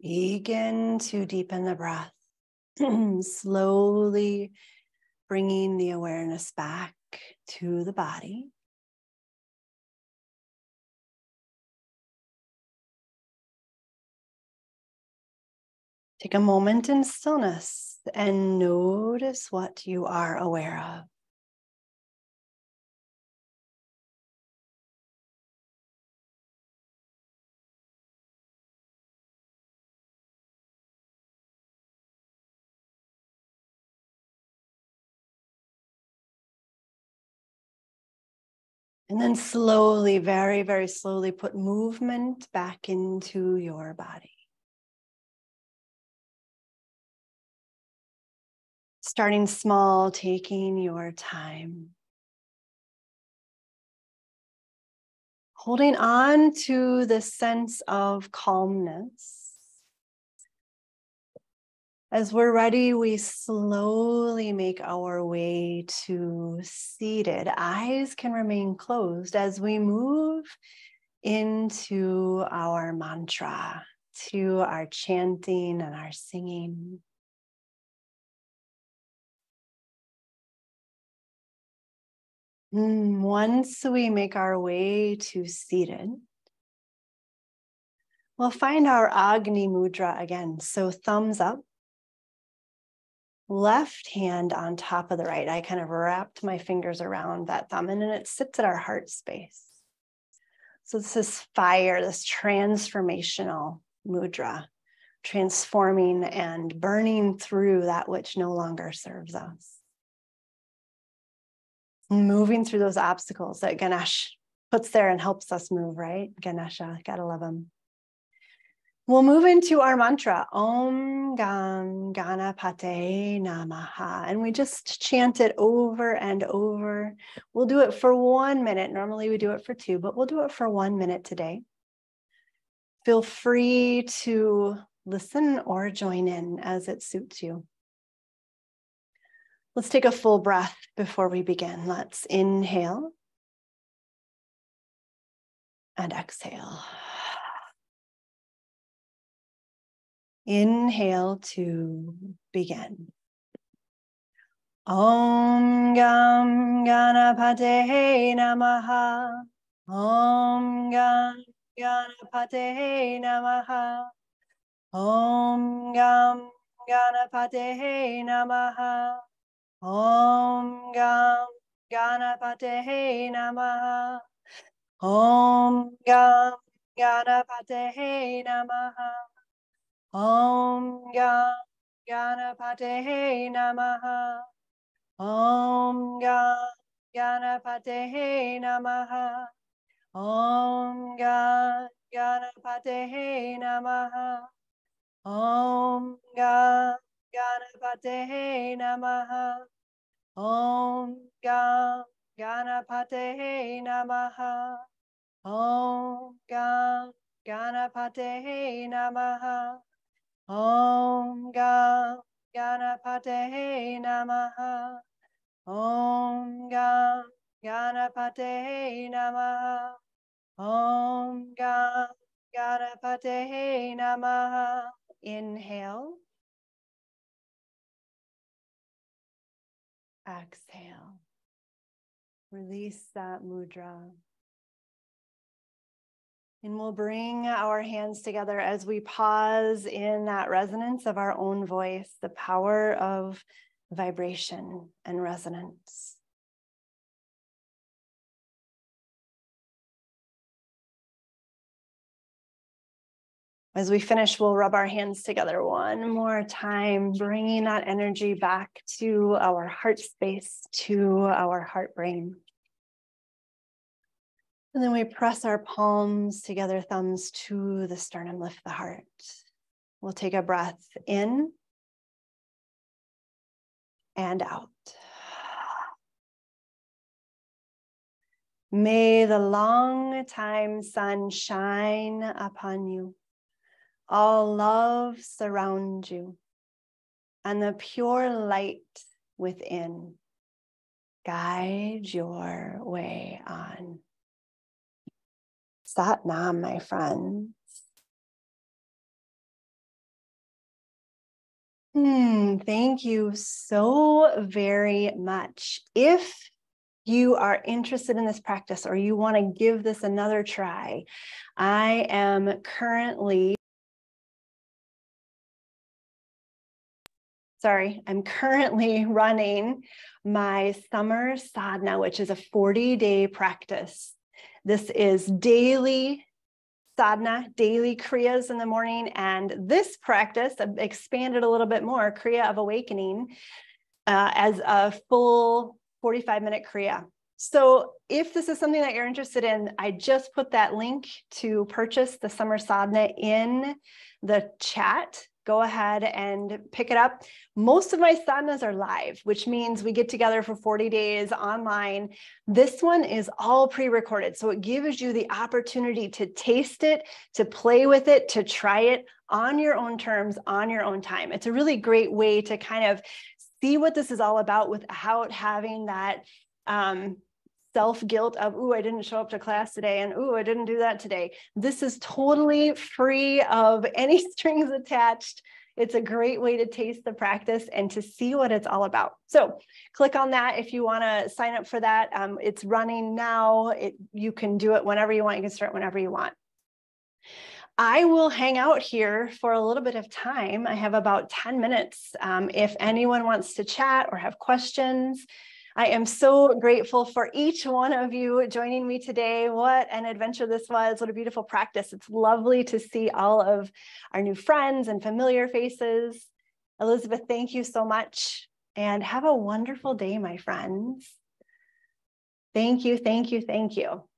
Begin to deepen the breath, slowly bringing the awareness back to the body. Take a moment in stillness and notice what you are aware of. And then slowly, very, very slowly put movement back into your body. Starting small, taking your time. Holding on to the sense of calmness. As we're ready, we slowly make our way to seated. Eyes can remain closed as we move into our mantra, to our chanting and our singing. Once we make our way to seated, we'll find our Agni Mudra again. So thumbs up. Left hand on top of the right. I kind of wrapped my fingers around that thumb and then it sits at our heart space. So this is fire, this transformational mudra, transforming and burning through that which no longer serves us. moving through those obstacles that Ganesh puts there and helps us move, right? Ganesha, gotta love him. We'll move into our mantra, Om Gam Ganapate Namaha. And we just chant it over and over. We'll do it for 1 minute. Normally we do it for 2, but we'll do it for 1 minute today. Feel free to listen or join in as it suits you. Let's take a full breath before we begin. Let's inhale and exhale. Inhale to begin. Om Gam Ganapate Namaha. Om Gam Ganapate Namaha. Om Gam Ganapate Namaha. Om Gam Ganapate Namaha. Om Gam Ganapate Namaha. Om Gam Ganapate Namaha. Om Gam Ganapate Namaha. Om Gam Ganapate Namaha. Om Gam Ganapate Namaha. Om Gam Ganapate Namaha. Om Gam Ganapate Namaha. Om Gam Ganapate Namaha. Om Gam Ganapate Namaha. Om Gam Ganapate Namaha. Inhale. Exhale. Release that mudra. And we'll bring our hands together as we pause in that resonance of our own voice, the power of vibration and resonance. As we finish, we'll rub our hands together one more time, bringing that energy back to our heart space, to our heart brain. And then we press our palms together, thumbs to the sternum, lift the heart. We'll take a breath in and out. May the long time sun shine upon you. All love surround you, and the pure light within guide your way on. Sat Nam, my friends. Thank you so very much. If you are interested in this practice or you want to give this another try, I'm currently running my summer sadhana, which is a 40-day practice. This is daily sadhana, daily kriyas in the morning. And this practice, I've expanded a little bit more, Kriya of Awakening, as a full 45-minute kriya. So if this is something that you're interested in, I just put that link to purchase the summer sadhana in the chat. Go ahead and pick it up. Most of my sadhanas are live, which means we get together for 40 days online. This one is all pre-recorded. So it gives you the opportunity to taste it, to play with it, to try it on your own terms, on your own time. It's a really great way to kind of see what this is all about without having that self-guilt of, ooh, I didn't show up to class today, and ooh, I didn't do that today. This is totally free of any strings attached. It's a great way to taste the practice and to see what it's all about. So click on that if you want to sign up for that. It's running now. You can do it whenever you want. You can start whenever you want. I will hang out here for a little bit of time. I have about 10 minutes. If anyone wants to chat or have questions, I am so grateful for each one of you joining me today. What an adventure this was. What a beautiful practice. It's lovely to see all of our new friends and familiar faces. Elizabeth, thank you so much. And have a wonderful day, my friends. Thank you, thank you, thank you.